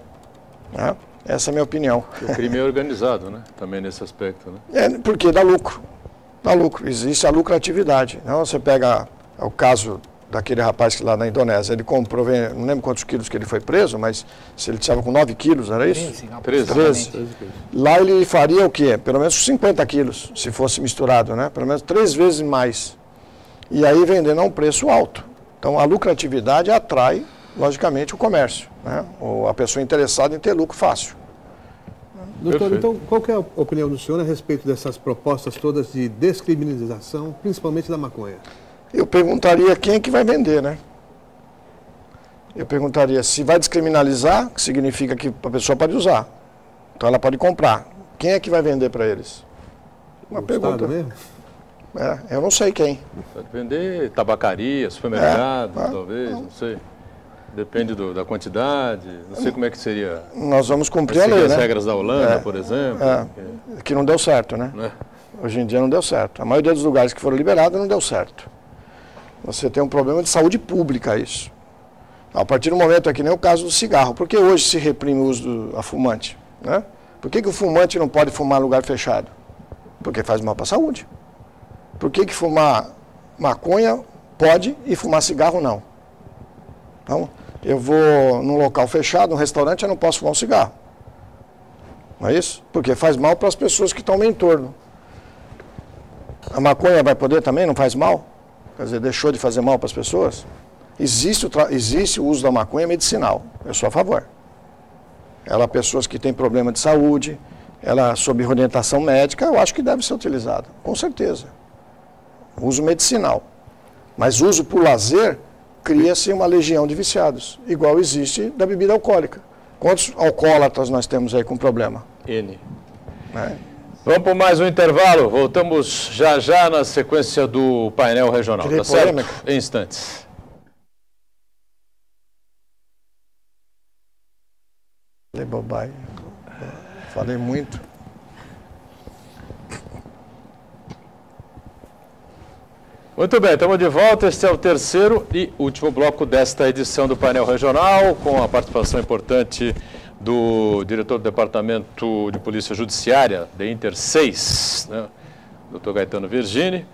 Né? Essa é a minha opinião. O crime é organizado, né? Também nesse aspecto, né? Porque dá lucro. Dá lucro. Existe a lucratividade. Então, você pega o caso daquele rapaz que lá na Indonésia, ele comprou, não lembro quantos quilos que ele foi preso, mas se ele estava com 9 quilos, era isso? 13. Lá ele faria o quê? Pelo menos 50 quilos, se fosse misturado, né? Pelo menos 3 vezes mais. E aí vendendo a um preço alto. Então a lucratividade atrai, logicamente, o comércio, né? Ou a pessoa interessada em ter lucro fácil. Doutor, Perfeito. então, qual que é a opinião do senhor a respeito dessas propostas todas de descriminalização, principalmente da maconha? Eu perguntaria quem é que vai vender, né? Eu perguntaria se vai descriminalizar, que significa que a pessoa pode usar. Então ela pode comprar. Quem é que vai vender para eles? Uma pergunta. Mesmo? Eu não sei quem. Pode vender tabacaria, supermercado, talvez, não sei. Depende da quantidade, não sei como é que seria. Nós vamos cumprir a lei, as né? regras da Holanda, por exemplo. Que não deu certo, né? Hoje em dia não deu certo. A maioria dos lugares que foram liberados não deu certo. Você tem um problema de saúde pública isso. A partir do momento, é que nem o caso do cigarro. Por que hoje se reprime o uso do fumante? Né? Por que o fumante não pode fumar em lugar fechado? Porque faz mal para a saúde. Por que fumar maconha pode e fumar cigarro não? Então, eu vou num local fechado, num restaurante, eu não posso fumar um cigarro. Não é isso? Porque faz mal para as pessoas que estão no meu entorno. A maconha vai poder também? Não faz mal? Quer dizer, deixou de fazer mal para as pessoas? Existe o uso da maconha medicinal. Eu sou a favor. Ela, pessoas que têm problema de saúde, ela sob orientação médica, eu acho que deve ser utilizada. Com certeza. Uso medicinal. Mas uso por lazer, cria-se uma legião de viciados. Igual existe da bebida alcoólica. Quantos alcoólatras nós temos aí com problema? N. Vamos para mais um intervalo. Voltamos já na sequência do painel regional. Tá certo? Em instantes. Falei bobagem. Falei muito. Muito bem, estamos de volta. Este é o terceiro e último bloco desta edição do painel regional, com a participação importante do diretor do Departamento de Polícia Judiciária, DEINTER 6, né? Dr. Gaetano Virgini,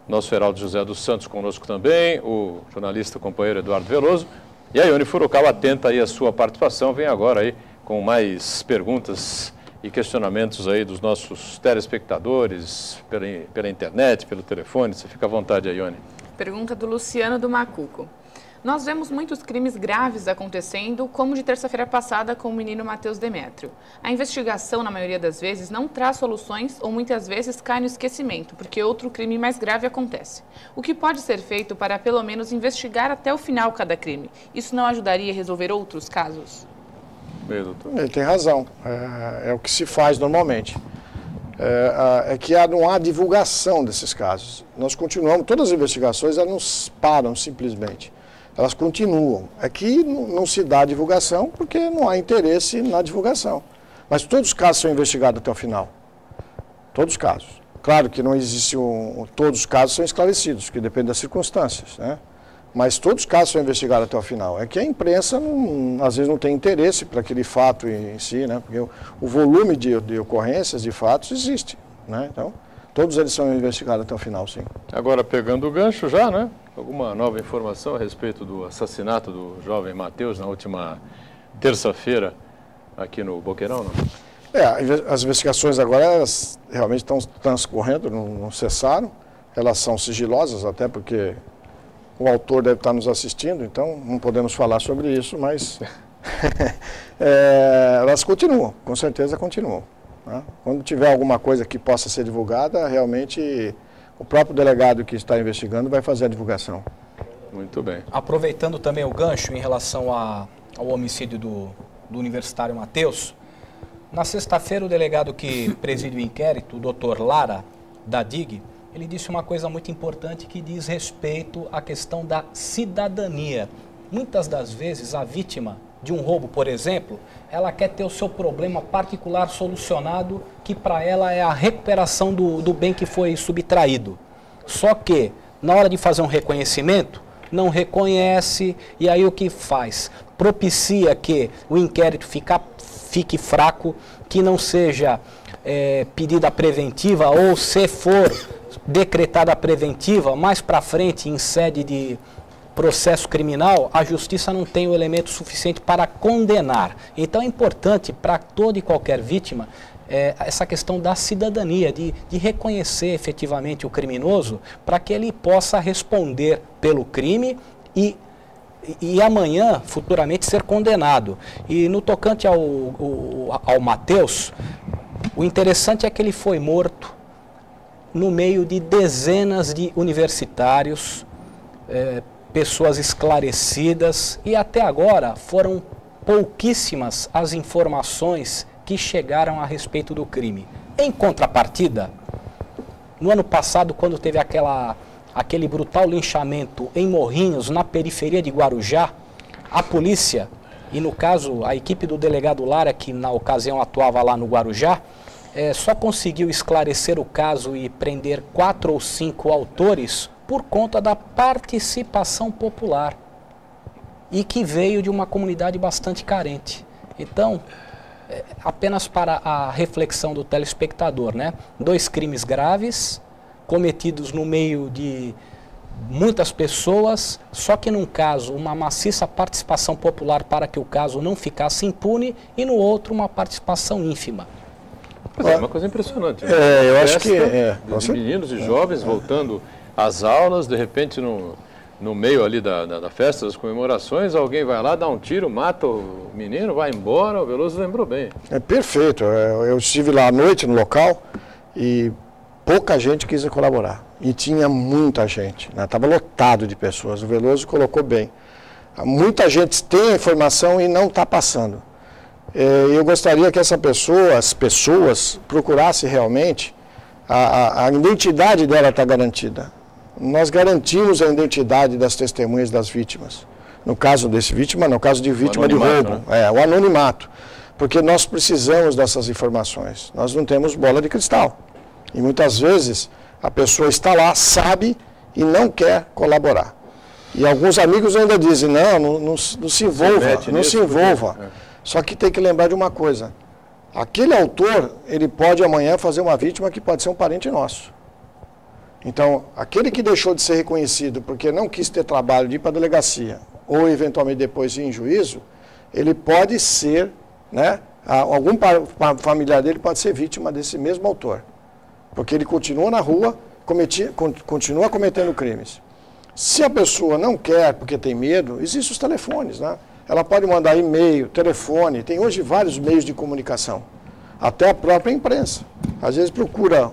nosso Heraldo José dos Santos conosco também, o jornalista companheiro Eduardo Veloso, e a Ione Furukawa atenta aí a sua participação, vem agora aí com mais perguntas e questionamentos aí dos nossos telespectadores, pela internet, pelo telefone, você fica à vontade aí, Ione. Pergunta do Luciano do Macuco. Nós vemos muitos crimes graves acontecendo, como de terça-feira passada com o menino Matheus Demétrio. A investigação, na maioria das vezes, não traz soluções ou muitas vezes cai no esquecimento, porque outro crime mais grave acontece. O que pode ser feito para, pelo menos, investigar até o final cada crime? Isso não ajudaria a resolver outros casos? Bem, doutor. Ele tem razão. É o que se faz normalmente. É que não há divulgação desses casos. Nós continuamos, todas as investigações, elas não param simplesmente. Elas continuam. É que não se dá divulgação porque não há interesse na divulgação. Mas todos os casos são investigados até o final. Todos os casos. Claro que não existe todos os casos são esclarecidos, que depende das circunstâncias, né? Mas todos os casos são investigados até o final. É que a imprensa, às vezes, não tem interesse para aquele fato em si, né? Porque o volume de ocorrências, de fatos, existe, né? Então, todos eles são investigados até o final, sim. Agora, pegando o gancho já, né? Alguma nova informação a respeito do assassinato do jovem Matheus na última terça-feira aqui no Boqueirão, não? As investigações agora, elas realmente estão transcorrendo, não cessaram. Elas são sigilosas, até porque o autor deve estar nos assistindo, então não podemos falar sobre isso, mas elas continuam, com certeza continuam, né? Quando tiver alguma coisa que possa ser divulgada, realmente o próprio delegado que está investigando vai fazer a divulgação. Muito bem. Aproveitando também o gancho em relação ao homicídio do universitário Matheus, na sexta-feira o delegado que preside o inquérito, o Dr. Lara, da DIG, ele disse uma coisa muito importante que diz respeito à questão da cidadania. Muitas das vezes a vítima de um roubo, por exemplo, ela quer ter o seu problema particular solucionado, que para ela é a recuperação do bem que foi subtraído. Só que, na hora de fazer um reconhecimento, não reconhece, e aí o que faz? Propicia que o inquérito fique fraco, que não seja pedida preventiva, ou se for decretada preventiva, mais para frente, em sede de processo criminal, a justiça não tem o elemento suficiente para condenar. Então é importante para toda e qualquer vítima essa questão da cidadania, de reconhecer efetivamente o criminoso, para que ele possa responder pelo crime e amanhã, futuramente, ser condenado. E no tocante ao Matheus, o interessante é que ele foi morto no meio de dezenas de universitários, pessoas esclarecidas, e até agora foram pouquíssimas as informações que chegaram a respeito do crime. Em contrapartida, no ano passado, quando teve aquele brutal linchamento em Morrinhos, na periferia de Guarujá, a polícia, e no caso a equipe do delegado Lara, que na ocasião atuava lá no Guarujá, só conseguiu esclarecer o caso e prender 4 ou 5 autores por conta da participação popular, e que veio de uma comunidade bastante carente. Então, apenas para a reflexão do telespectador, né? 2 crimes graves, cometidos no meio de muitas pessoas, só que num caso uma maciça participação popular para que o caso não ficasse impune, e no outro uma participação ínfima. Pois é uma coisa impressionante, né? Eu acho que de meninos e jovens voltando às aulas, de repente no meio ali da festa, das comemorações, alguém vai lá, dá um tiro, mata o menino, vai embora. O Veloso lembrou bem. É perfeito. Eu estive lá à noite no local e pouca gente quis colaborar. E tinha muita gente, né? Estava lotado de pessoas. O Veloso colocou bem. Muita gente tem a informação e não está passando. Eu gostaria que as pessoas procurassem realmente, a identidade dela está garantida. Nós garantimos a identidade das testemunhas das vítimas. No caso desse vítima, no caso de vítima de roubo, né? O anonimato. Porque nós precisamos dessas informações. Nós não temos bola de cristal. E muitas vezes a pessoa está lá, sabe e não quer colaborar. E alguns amigos ainda dizem, não se envolva, não se envolva. Só que tem que lembrar de uma coisa. Aquele autor, ele pode amanhã fazer uma vítima que pode ser um parente nosso. Então, aquele que deixou de ser reconhecido porque não quis ter trabalho de ir para a delegacia, ou eventualmente depois ir em juízo, ele pode ser, né, algum familiar dele pode ser vítima desse mesmo autor. Porque ele continua na rua, continua cometendo crimes. Se a pessoa não quer porque tem medo, existem os telefones, né? Ela pode mandar e-mail, telefone, tem hoje vários meios de comunicação. Até a própria imprensa. Às vezes procura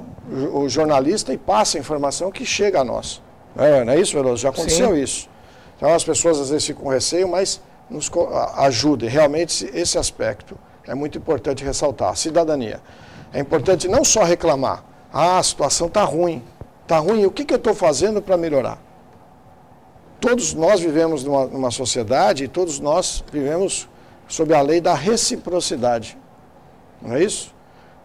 o jornalista e passa a informação que chega a nós. Não é isso, Veloso? Já aconteceu isso. Então as pessoas às vezes ficam com receio, mas nos ajudem. Realmente esse aspecto é muito importante ressaltar. Cidadania. É importante não só reclamar. A situação está ruim. Está ruim, o que eu estou fazendo para melhorar? Todos nós vivemos numa sociedade e todos nós vivemos sob a lei da reciprocidade. Não é isso?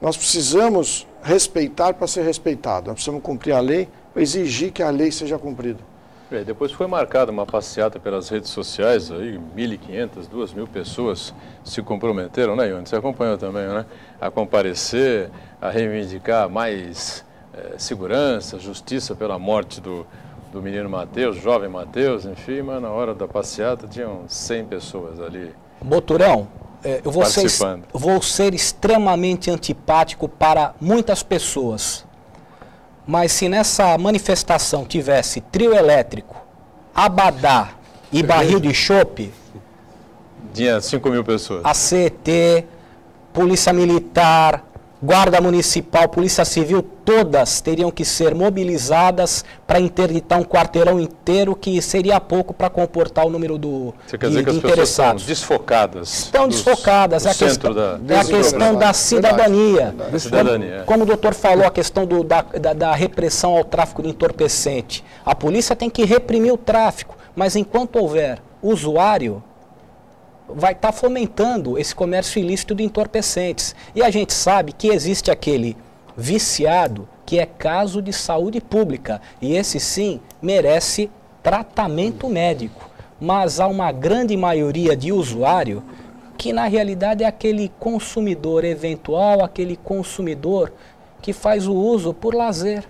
Nós precisamos respeitar para ser respeitado. Nós precisamos cumprir a lei, exigir que a lei seja cumprida. Depois foi marcada uma passeata pelas redes sociais, aí 1.500, 2.000 pessoas se comprometeram, né, Ione? Você acompanhou também, né? A comparecer, a reivindicar mais segurança, justiça pela morte do menino Mateus, jovem Mateus, enfim, mas na hora da passeata tinham 100 pessoas ali. Boturão, eu vou ser extremamente antipático para muitas pessoas. Mas se nessa manifestação tivesse trio elétrico, abadá e barril de chope... Tinha 5.000 pessoas. A CET, Polícia Militar, Guarda Municipal, Polícia Civil, todas teriam que ser mobilizadas para interditar um quarteirão inteiro, que seria pouco para comportar o número Você quer dizer que as pessoas estão desfocadas? Estão desfocadas. É a questão da cidadania. Como o doutor falou, a questão da repressão ao tráfico de entorpecente. A polícia tem que reprimir o tráfico, mas enquanto houver usuário, vai estar fomentando esse comércio ilícito de entorpecentes. E a gente sabe que existe aquele viciado que é caso de saúde pública, e esse sim merece tratamento médico. Mas há uma grande maioria de usuário que na realidade é aquele consumidor eventual, aquele consumidor que faz o uso por lazer,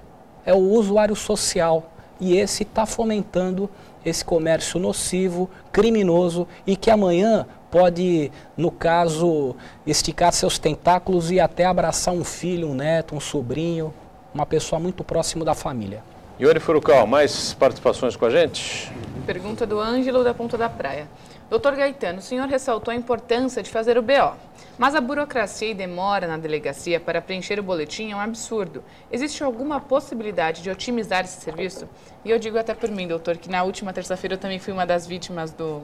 é o usuário social, e esse está fomentando esse comércio nocivo, criminoso, e que amanhã pode, no caso, esticar seus tentáculos e até abraçar um filho, um neto, um sobrinho, uma pessoa muito próximo da família. Ione Furukawa, mais participações com a gente? Pergunta do Ângelo da Ponta da Praia. Doutor Gaetano, o senhor ressaltou a importância de fazer o BO, mas a burocracia e demora na delegacia para preencher o boletim é um absurdo. Existe alguma possibilidade de otimizar esse serviço? E eu digo até por mim, doutor, que na última terça-feira eu também fui uma das vítimas do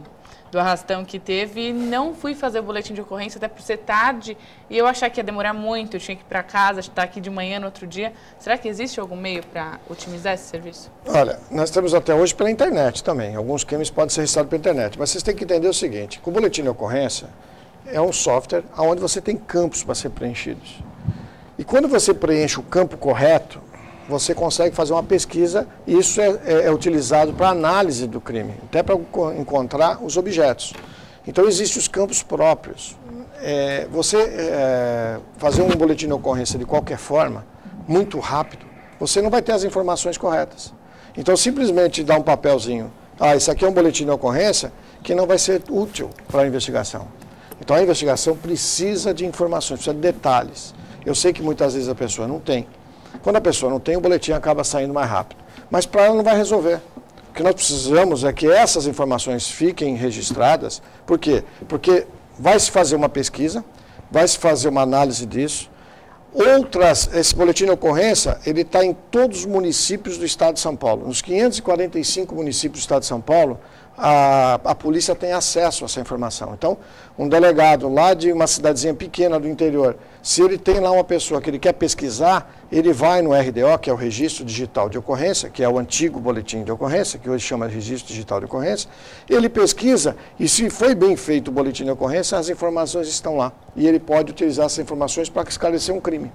arrastão que teve e não fui fazer o boletim de ocorrência até por ser tarde e eu achar que ia demorar muito, eu tinha que ir para casa, estar aqui de manhã no outro dia. Será que existe algum meio para otimizar esse serviço? Olha, nós temos até hoje pela internet também. Alguns crimes podem ser registrados pela internet, mas vocês têm que entender o seguinte, que o boletim de ocorrência é um software onde você tem campos para ser preenchidos. E quando você preenche o campo correto, você consegue fazer uma pesquisa e isso é utilizado para análise do crime, até para encontrar os objetos. Então, existem os campos próprios. Fazer um boletim de ocorrência de qualquer forma, muito rápido, você não vai ter as informações corretas. Então, simplesmente dar um papelzinho, isso aqui é um boletim de ocorrência, que não vai ser útil para a investigação. Então, a investigação precisa de informações, precisa de detalhes. Eu sei que muitas vezes a pessoa não tem. Quando a pessoa não tem, o boletim acaba saindo mais rápido. Mas para ela não vai resolver. O que nós precisamos é que essas informações fiquem registradas. Por quê? Porque vai se fazer uma pesquisa, vai se fazer uma análise disso. Esse boletim de ocorrência, ele está em todos os municípios do estado de São Paulo. Nos 545 municípios do estado de São Paulo, a polícia tem acesso a essa informação. Então, um delegado lá de uma cidadezinha pequena do interior, se ele tem lá uma pessoa que ele quer pesquisar, ele vai no RDO, que é o Registro Digital de Ocorrência, que é o antigo boletim de ocorrência, que hoje chama de Registro Digital de Ocorrência, ele pesquisa e se foi bem feito o boletim de ocorrência, as informações estão lá. E ele pode utilizar essas informações para esclarecer um crime.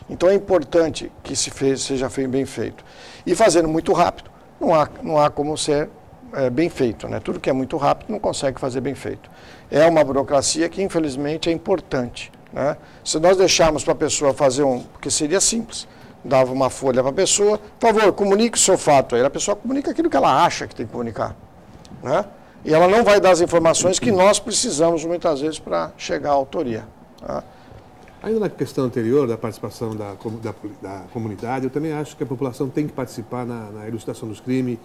Então é importante que seja bem feito. E fazendo muito rápido, não há como ser bem feito, né? Tudo que é muito rápido não consegue fazer bem feito. É uma burocracia que, infelizmente, é importante, né? Se nós deixarmos para a pessoa fazer porque seria simples, dava uma folha para a pessoa, por favor, comunique o seu fato. Aí a pessoa comunica aquilo que ela acha que tem que comunicar, né? E ela não vai dar as informações que nós precisamos, muitas vezes, para chegar à autoria, tá? Ainda na questão anterior da participação da comunidade, eu também acho que a população tem que participar na elucidação dos crimes,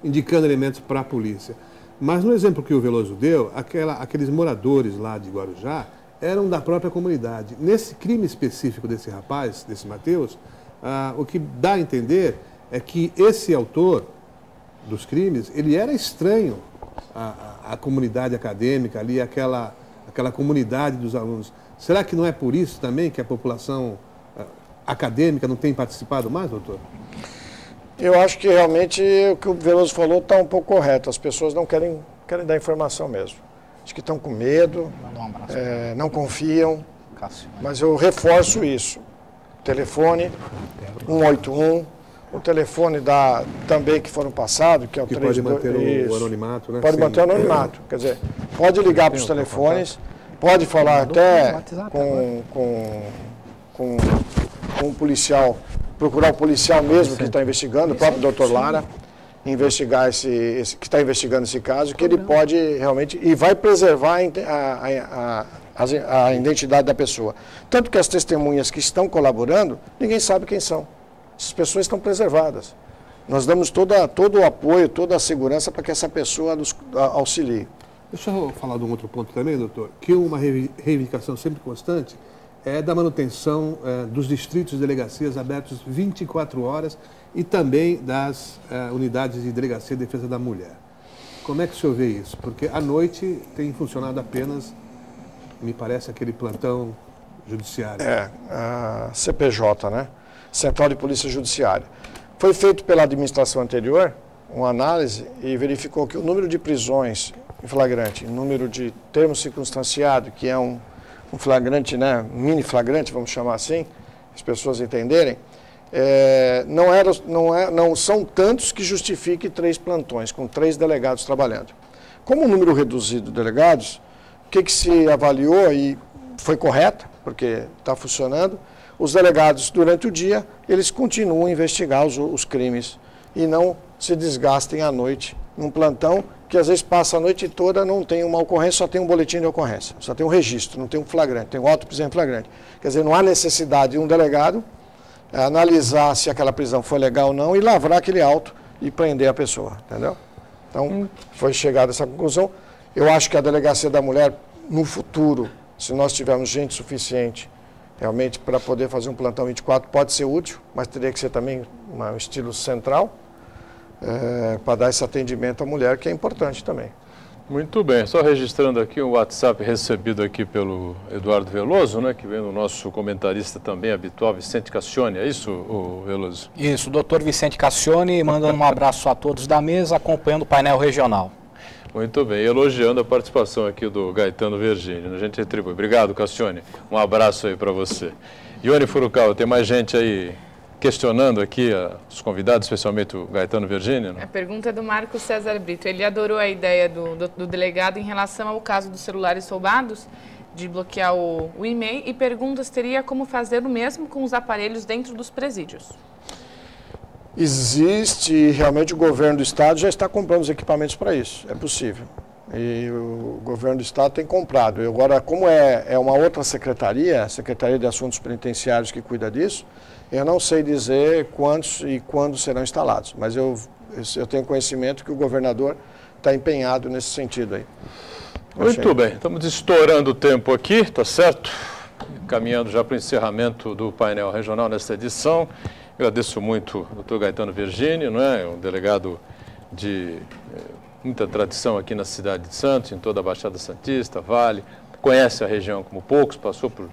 indicando elementos para a polícia. Mas no exemplo que o Veloso deu, aqueles moradores lá de Guarujá eram da própria comunidade. Nesse crime específico desse rapaz, desse Mateus, o que dá a entender é que esse autor dos crimes, ele era estranho à comunidade acadêmica ali, aquela comunidade dos alunos. Será que não é por isso também que a população acadêmica não tem participado mais, doutor? Eu acho que realmente o que o Veloso falou está um pouco correto. As pessoas não querem dar informação mesmo. Acho que estão com medo, não confiam, Cássio. Mas eu reforço isso. Telefone 181, o telefone também que foram passados, que é o 32... Pode manter o anonimato, né? Pode manter o anonimato. Quer dizer, pode ligar para os telefones, pode falar até com um policial, procurar o policial mesmo que está investigando, o próprio doutor Lara, investigar que está investigando esse caso, que ele pode realmente, e vai preservar a identidade da pessoa. Tanto que as testemunhas que estão colaborando, ninguém sabe quem são. Essas pessoas estão preservadas. Nós damos todo o apoio, toda a segurança para que essa pessoa nos auxilie. Deixa eu falar de um outro ponto também, doutor, que uma reivindicação sempre constante é da manutenção dos distritos de delegacias abertos 24 horas e também das unidades de delegacia de defesa da mulher. Como é que o senhor vê isso? Porque à noite tem funcionado apenas, me parece, aquele plantão judiciário. A CPJ, né? Central de Polícia Judiciária. Foi feito pela administração anterior uma análise e verificou que o número de prisões em flagrante, o número de termo circunstanciado, que é um flagrante, né, mini flagrante, vamos chamar assim, as pessoas entenderem, não são tantos que justifiquem 3 plantões, com 3 delegados trabalhando. Como o número reduzido de delegados, o que se avaliou e foi correto, porque está funcionando, os delegados, durante o dia, eles continuam a investigar os crimes e não se desgastem à noite num plantão que às vezes passa a noite toda, não tem uma ocorrência, só tem um boletim de ocorrência, só tem um registro, não tem um flagrante, tem um auto-prisão em flagrante. Quer dizer, não há necessidade de um delegado analisar se aquela prisão foi legal ou não e lavrar aquele auto e prender a pessoa, entendeu? Então, foi chegada a essa conclusão. Eu acho que a Delegacia da Mulher, no futuro, se nós tivermos gente suficiente realmente para poder fazer um plantão 24, pode ser útil, mas teria que ser também um estilo central, para dar esse atendimento à mulher, que é importante também. Muito bem, só registrando aqui um WhatsApp recebido aqui pelo Eduardo Veloso, né, que vem do nosso comentarista também habitual, Vicente Cassione, é isso, Veloso? Isso, o doutor Vicente Cassione, mandando um abraço a todos da mesa, acompanhando o painel regional. Muito bem, elogiando a participação aqui do Gaetano Virgínio, a gente retribui. Obrigado, Cassione, um abraço aí para você. Ione Furukawa, tem mais gente aí questionando aqui os convidados, especialmente o Gaetano Virgínio? Né? A pergunta é do Marcos César Brito. Ele adorou a ideia do delegado em relação ao caso dos celulares roubados, de bloquear o e-mail, e pergunta se teria como fazer o mesmo com os aparelhos dentro dos presídios. Existe, realmente o governo do estado já está comprando os equipamentos para isso, é possível. E o governo do estado tem comprado. Agora, como é uma outra secretaria, a Secretaria de Assuntos Penitenciários que cuida disso, eu não sei dizer quantos e quando serão instalados, mas eu tenho conhecimento que o governador está empenhado nesse sentido aí. Muito bem, estamos estourando o tempo aqui, tá certo? Caminhando já para o encerramento do painel regional nesta edição. Agradeço muito ao Dr. Gaetano Virgínio, não é? Um delegado de muita tradição aqui na cidade de Santos, em toda a Baixada Santista, Vale, conhece a região como poucos, passou por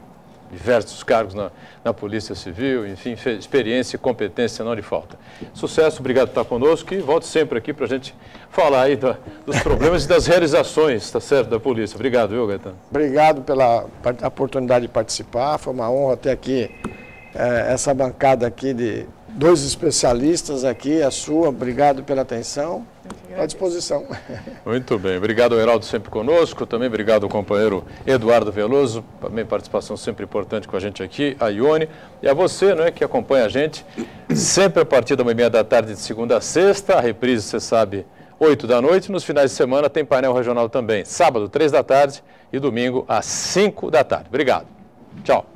diversos cargos na Polícia Civil, enfim, experiência e competência não lhe falta. Sucesso, obrigado por estar conosco e volte sempre aqui para a gente falar aí dos problemas e das realizações, tá certo, da Polícia. Obrigado, viu, Gaetano? Obrigado pela oportunidade de participar, foi uma honra ter aqui essa bancada aqui de 2 especialistas aqui, a sua, obrigado pela atenção, à disposição. Muito bem, obrigado ao Heraldo sempre conosco, também obrigado ao companheiro Eduardo Veloso, também participação sempre importante com a gente aqui, a Ione, e a você, né, que acompanha a gente sempre a partir da 1h30 da tarde de segunda a sexta, a reprise, você sabe, 8 da noite, nos finais de semana tem painel regional também, sábado, 3 da tarde e domingo às 5 da tarde. Obrigado, tchau.